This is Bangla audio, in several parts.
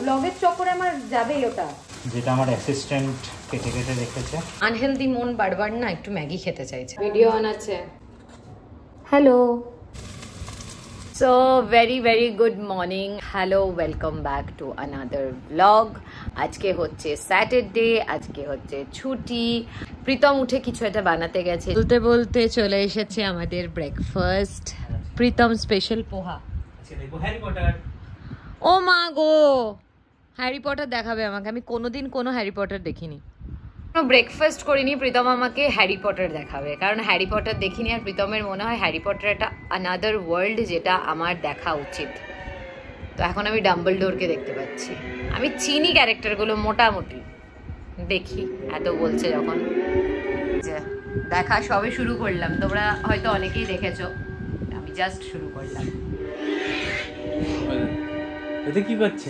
ব্লগের চক্করে আমার যাবেই ওটা, যেটা আমার অ্যাসিস্ট্যান্ট কেটে কেটে রেখেছে। আনহেলদি মন বারবার না একটু ম্যাগি খেতে চাইছে। ভিডিও অন আছে। Hello, so very good morning, hello, welcome back to another blog. আজকে হচ্ছে স্যাটারডে, আজকে হচ্ছে ছুটি। প্রীতম উঠে কিছু একটা বানাতে গেছে, বলতে বলতে চলে এসেছে আমাদের ব্রেকফাস্ট। প্রীতম স্পেশাল পোহা। ও মা গো, হ্যারি পটার দেখাবে আমাকে? আমি কোনোদিন কোনো হ্যারি পটার দেখিনি, ব্রেকফাস্ট করিনি। প্রীতম আমাকে হ্যারি পটার দেখাবে, কারণ হ্যারি পটার দেখিনি। আর প্রীতমের মনে হয় হ্যারি পটার একটা আনাদার ওয়ার্ল্ড, যেটা আমার দেখা উচিত। তো এখন আমি ডাম্বলডোরকে দেখতে পাচ্ছি। আমি চিনি ক্যারেক্টারগুলো মোটামুটি, দেখি এত বলছে যখন। দেখা সবে শুরু করলাম, তোমরা হয়তো অনেকেই দেখেছো, আমি জাস্ট শুরু করলাম। এতে কি করছে?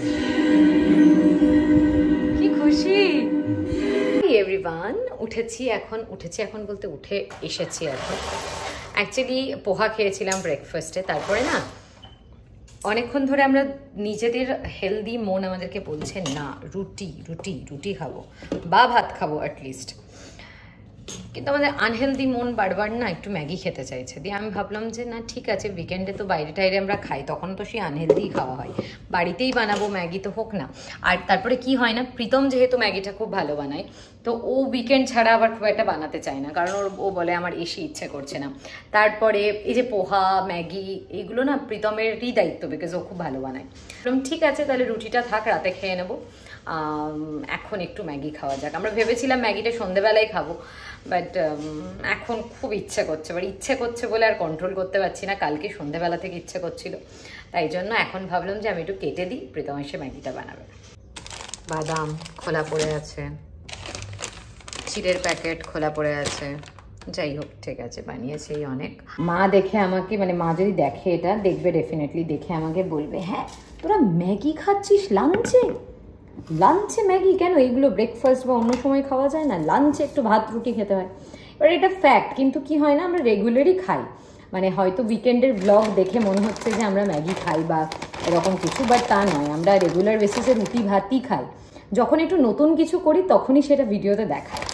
কি খুশি এভরিওয়ান। উঠেছি এখন বলতে উঠে এসেছি এখন। অ্যাকচুয়ালি পোহা খেয়েছিলাম ব্রেকফাস্টে, তারপরে না অনেকক্ষণ ধরে আমরা নিজেদের হেলদি মন আমাদেরকে বলছে না রুটি খাবো বা ভাত খাবো অ্যাটলিস্ট, কিন্তু আমাদের আনহেলদি মন বারবার না একটু ম্যাগি খেতে চাইছে। দিয়ে আমি ভাবলাম যে না ঠিক আছে, উইকেন্ডে তো বাইরে টাইরে আমরা খাই, তখন তো সেই আনহেলদিই খাওয়া হয়, বাড়িতেই বানাবো, ম্যাগি তো হোক না। আর তারপরে কি হয় না, প্রীতম যেহেতু ম্যাগিটা খুব ভালো বানায়, তো ও উইকেন্ড ছাড়া আবার খুব একটা বানাতে চায় না, কারণ ও বলে আমার এসে ইচ্ছে করছে না। তারপরে এই যে পোহা ম্যাগি এগুলো না প্রীতমেরই দায়িত্ব, বিকজ ও খুব ভালো বানায়। ঠিক আছে, তাহলে রুটিটা থাক, রাতে খেয়ে নেবো, এখন একটু ম্যাগি খাওয়া যাক। আমরা ভেবেছিলাম ম্যাগিটা সন্ধেবেলায় খাবো, বাট এখন খুব ইচ্ছে করছে, বাট ইচ্ছে করছে বলে আর কন্ট্রোল করতে পারছি না। কালকে সন্ধেবেলা থেকে ইচ্ছে করছিল, তাই জন্য এখন ভাবলাম যে আমি একটু কেটে দিই, প্রীতম এসে ম্যাগিটা বানাবে। বাদাম খোলা পড়ে আছে, চিড়ের প্যাকেট খোলা পড়ে আছে, যাই হোক ঠিক আছে, বানিয়েছেই অনেক। মা দেখে আমাকে, মানে মা যদি দেখে, এটা দেখবে ডেফিনেটলি, দেখে আমাকে বলবে হ্যাঁ তোরা ম্যাগি খাচ্ছিস লাঞ্চে ম্যাগি কেন? এইগুলো ব্রেকফাস্ট বা অন্য সময় খাওয়া যায় না? লাঞ্চে একটু ভাত রুটি খেতে হয়। এবার এটা ফ্যাক্ট, কিন্তু কি হয় না, আমরা রেগুলারই খাই, মানে হয়তো উইকেন্ডের ব্লগ দেখে মনে হচ্ছে যে আমরা ম্যাগি খাই বা এরকম কিছু, বাট তা নয়, আমরা রেগুলার বেসিসে রুটি ভাতই খাই। যখন একটু নতুন কিছু করি তখনই সেটা ভিডিওতে দেখায়,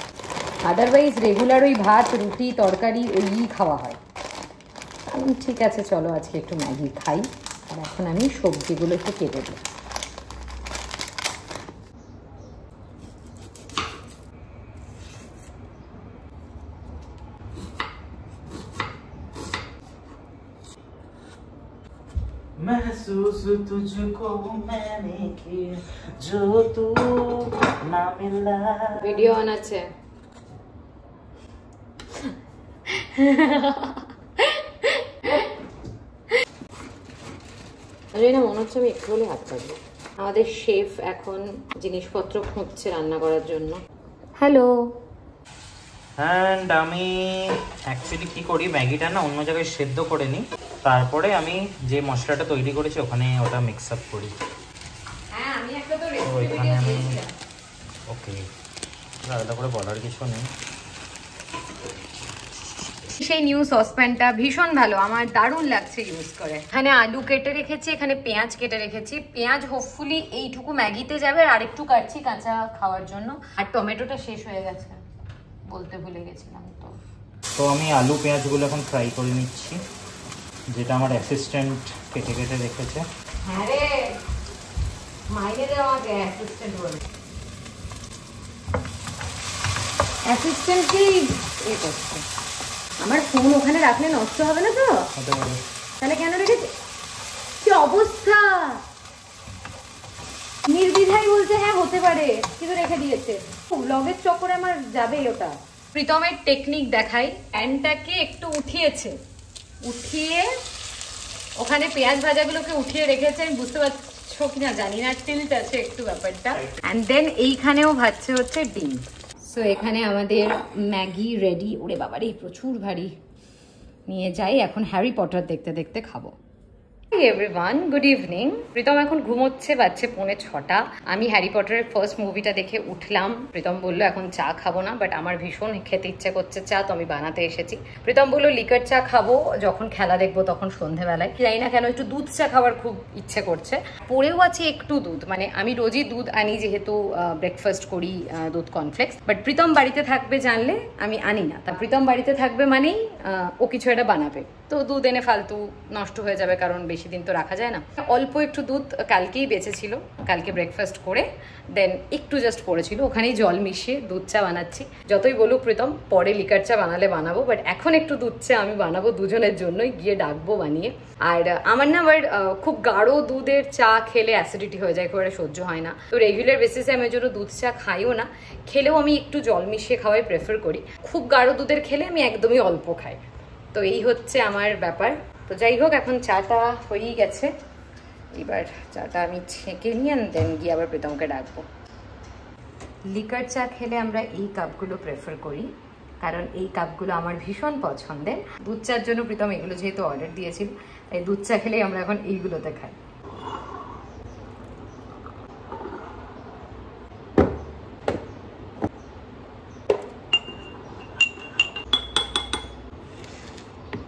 আদারওয়াইজ রেগুলার ওই ভাত রুটি তরকারি ওই খাওয়া হয়। ঠিক আছে চলো আজকে একটু ম্যাগি খাই। আর এখন আমি সবজিগুলো একটু কেটে দিই। महसूस तुझको मैंने किया जो तू ना मिला। ভিডিও অন আছে। আরে না, মনে হচ্ছে আমি একটু হলে হাত কাটবো। আমাদের শেফ এখন জিনিসপত্র খুঁজছে রান্না করার জন্য। হ্যালো। অ্যান্ড আমি অ্যাকচুয়ালি কি করি, ম্যাগিটা না অন্য জায়গায় সেদ্ধ করে নিই, তারপরে আমি যে মশলাটা তৈরি করেছি ওখানে ওটা মিক্স আপ করি। হ্যাঁ, আমি একটা তো ওইখানে আমি ওকে, আলাদা করে বলার কিছু নেই। সেই নিউ সসপ্যানটা ভীষণ ভালো, আমার দারুণ লাগছে ইউজ করে। এখানে আলু কেটে রেখেছি, এখানে পেঁয়াজ কেটে রেখেছি। পেঁয়াজ হোপফুলি এইটুকু ম্যাগিতে যাবে, আর আরেকটু কাটছি কাঁচা খাওয়ার জন্য। আর টমেটোটা শেষ হয়ে গেছে, বলতে ভুলে গেছিলাম। তো আমি আলু পেঁয়াজগুলো এখন ফ্রাই করে নিচ্ছি, যেটা আমার অ্যাসিস্ট্যান্ট কেটে কেটে রেখেছে। হ্যাঁ রে, মাইনে দে আমাকে অ্যাসিস্ট্যান্ট বলে। অ্যাসিস্ট্যান্ট কি এ করছে? আমার ফোন ওখানে রাখলে নষ্ট হবে না তো? তাহলে কেন রেখেছে? কি অবস্থা, নির্দ্বিধায় বলছে হ্যাঁ হতে পারে, কিন্তু রেখে দিয়েছে। ব্লগের চক্করে আমার যাবেই ওটা। প্রীতমের টেকনিক দেখাই, প্যানটাকে একটু উঠিয়ে ওখানে পেঁয়াজ ভাজাগুলোকে উঠিয়ে রেখেছে। আমি বুঝতে পারছো কিনা জানি না, টিল্ট আছে একটু ব্যাপারটা। অ্যান্ড দেন এইখানেও ভাজছে হচ্ছে ডিম। সো এখানে আমাদের ম্যাগি রেডি। ওরে বাবারে প্রচুর ভারী, নিয়ে যাই এখন হ্যারি পটার দেখতে দেখতে খাবো। Everyone, good evening. প্রীতম এখন ঘুমোচ্ছে, বাজছে 6:45। আমি হ্যারি পটারের ফার্স্ট মুভিটা দেখে উঠলাম। প্রীতম বললো এখন চা খাবো না, বাট আমার ভীষণ খেতে ইচ্ছে করছে চা, তো আমি বানাতে এসেছি। প্রীতম বললো লিকার চা খাবো যখন খেলা দেখবো তখন সন্ধেবেলায়। জানি না কেন একটু দুধ চা খাবার খুব ইচ্ছে করছে। পড়েও আছে একটু দুধ, মানে আমি রোজই দুধ আনি যেহেতু ব্রেকফাস্ট করি দুধ কর্নফ্লেক্স, বাট প্রীতম বাড়িতে থাকবে জানলে আমি আনি না। তা প্রীতম বাড়িতে থাকবে মানেই ও কিছু একটা বানাবে, তো দুধ এনে ফালতু নষ্ট হয়ে যাবে, কারণ বেশি দিন তো রাখা যায় না। অল্প একটু দুধ কালকেই বেঁচেছিল, কালকে ব্রেকফাস্ট করে দেন একটু জাস্ট পড়েছিল, ওখানেই জল মিশিয়ে দুধ চা বানাচ্ছি। যতই বলুক প্রীতম পরে লিকার চা বানালে বানাবো, বাট এখন একটু দুধ চা আমি বানাবো দুজনের জন্যই, গিয়ে ডাকবো বানিয়ে। আর আমার না আবার খুব গাঢ় দুধের চা খেলে অ্যাসিডিটি হয়ে যায়, খুব একটা সহ্য হয় না। তো রেগুলার বেসিসে আমি ওই জন্য দুধ চা খাইও না, খেলেও আমি একটু জল মিশিয়ে খাওয়াই প্রেফার করি। খুব গাঢ় দুধের খেলে আমি একদমই অল্প খাই। তো এই হচ্ছে আমার ব্যাপার। তো যাই হোক, এখন চাটা হয়েই গেছে, এবার চাটা আমি ছেঁকে নিয়ে দেন গিয়ে আবার প্রীতমকে ডাকবো। লিকার চা খেলে আমরা এই কাপগুলো প্রেফার করি, কারণ এই কাপগুলো আমার ভীষণ পছন্দের। দুধ চার জন্য প্রীতম এগুলো যেহেতু অর্ডার দিয়েছিল, তাই দুধ চা খেলেই আমরা এখন এইগুলোতে খাই।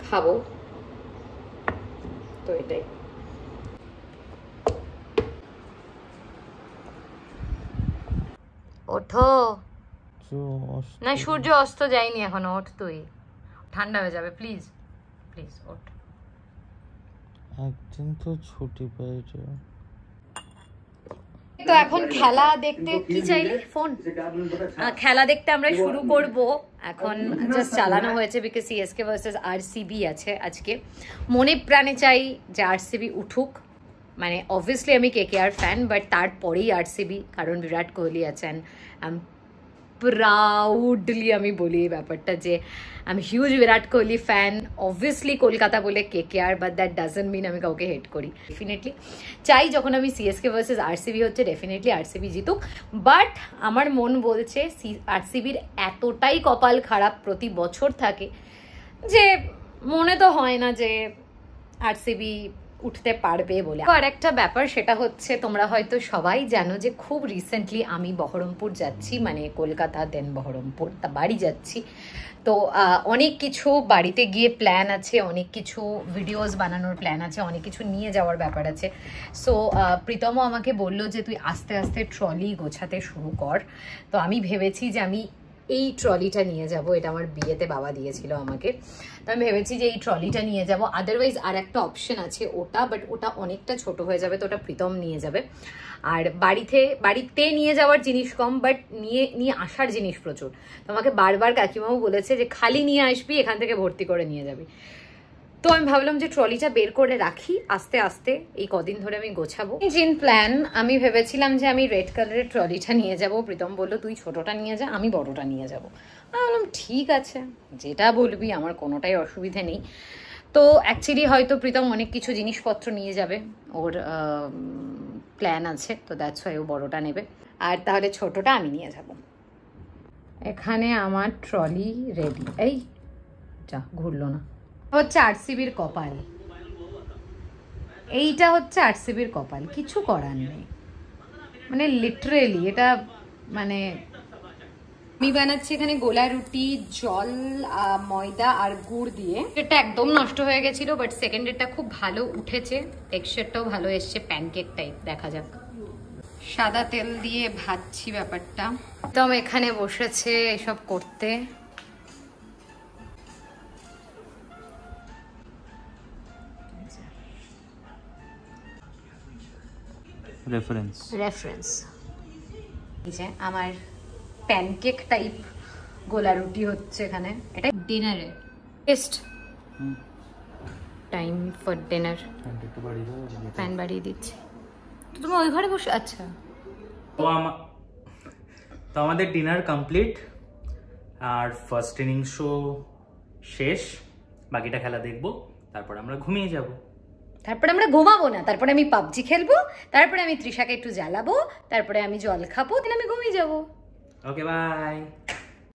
খাবো তো এটাই। ওঠো না, সূর্য অস্ত যায়নি এখনো, ওঠ তুই, ঠান্ডা হয়ে যাবে, প্লিজ প্লিজ ওঠ। একদিন তো ছুটি পেয়েছে। তো এখন খেলা দেখতে, কি চাইলে ফোন, খেলা দেখতে আমরা শুরু করব। এখন জাস্ট চালানো হয়েছে বিকজ সিএসকে ভার্সেস আরসিবি আছে আজকে। মনে প্রাণে চাই যে আরসিবি উঠুক, মানে অবভিয়াসলি আমি কেকেআর ফ্যান, বাট তারপরেই আরসিবি, কারণ বিরাট কোহলি আছেন। প্রাউডলি আমি বলি এই ব্যাপারটা যে আমি huge Virat Kohli fan. Obviously Kolkata বলে KKR, but that doesn't mean আমি কাউকে হেট করি। ডেফিনেটলি চাই যখন আমি সিএসকে ভার্সেস আরসিবি হচ্ছে ডেফিনেটলি আরসিবি জিতুক, বাট আমার মন বলছে আরসিবির এতটাই কপাল খারাপ প্রতি বছর থাকে যে মনে তো হয় না যে আরসিবি উঠতে পারবে বলে। আর একটা ব্যাপার সেটা হচ্ছে, তোমরা হয়তো সবাই জানো যে খুব রিসেন্টলি আমি বহরমপুর যাচ্ছি, মানে কলকাতা দেন বহরমপুর, তা বাড়ি যাচ্ছি। তো অনেক কিছু বাড়িতে গিয়ে প্ল্যান আছে, অনেক কিছু ভিডিওস বানানোর প্ল্যান আছে, অনেক কিছু নিয়ে যাওয়ার ব্যাপার আছে। সো প্রীতমও আমাকে বললো যে তুই আস্তে আস্তে ট্রলি গোছাতে শুরু কর। তো আমি ভেবেছি যে আমি এই ট্রলিটা নিয়ে যাব, এটা আমার বিয়েতে বাবা দিয়েছিল আমাকে। তো আমি ভেবেছি যে এই ট্রলিটা নিয়ে যাব। আদারওয়াইজ আর একটা অপশন আছে ওটা, বাট ওটা অনেকটা ছোট হয়ে যাবে, তো ওটা প্রীতম নিয়ে যাবে। আর বাড়িতে নিয়ে যাওয়ার জিনিস কম, বাট নিয়ে আসার জিনিস প্রচুর। তোমাকে বারবার কাকিমাও বলেছে যে খালি নিয়ে আসবি, এখান থেকে ভর্তি করে নিয়ে যাবি। তো আমি ভাবলাম যে ট্রলিটা বের করে রাখি, আস্তে আস্তে এই কদিন ধরে আমি গোছাবো। জিন প্ল্যান, আমি ভেবেছিলাম যে আমি রেড কালারের ট্রলিটা নিয়ে যাব। প্রীতম বললো তুই ছোটটা নিয়ে যা, আমি বড়টা নিয়ে যাব। আমি বললাম ঠিক আছে, যেটা বলবি, আমার কোনোটাই অসুবিধে নেই। তো অ্যাকচুয়ালি হয়তো প্রীতম অনেক কিছু জিনিসপত্র নিয়ে যাবে, ওর প্ল্যান আছে, তো দ্যাটস ওয়াই ও বড়টা নেবে, আর তাহলে ছোটটা আমি নিয়ে যাব। এখানে আমার ট্রলি রেডি। এই যা, ঘুরলো না। হচ্ছে আরসিবির কপাল, এইটা হচ্ছে আরসিবির কপাল, কিছু করার নেই, মানে লিটারেলি এটা, মানে আমি বানাচ্ছি এখানে গোলা রুটি, জল, ময়দা আর গুড় দিয়ে। এটা একদম নষ্ট হয়ে গেছিল, বাট সেকেন্ডেরটা খুব ভালো উঠেছে, টেক্সচারটাও ভালো এসছে, প্যানকেক টাইপ। দেখা যাক। সাদা তেল দিয়ে ভাজছি ব্যাপারটা। তো এখানে বসেছে এসব করতে। রেফারেন্স এই যে আমার প্যানকেক টাইপ গোলা রুটি হচ্ছে এখানে। এটা ডিনারে test time for dinner. Fan বাড়িয়ে দিচ্ছি। তো তুমি ওই ঘরে বসে? আচ্ছা, তো আমাদের ডিনার কমপ্লিট, আর ফার্স্ট ইনিংস শো শেষ, বাকিটা খেলা দেখবো, তারপর আমরা ঘুমিয়ে যাব। তারপরে আমরা ঘুমাবো না, তারপরে আমি পাবজি খেলবো, তারপরে আমি তৃষাকে একটু জ্বালাবো, তারপরে আমি জল খাবো, তাহলে আমি ঘুমিয়ে যাবো। Okay bye.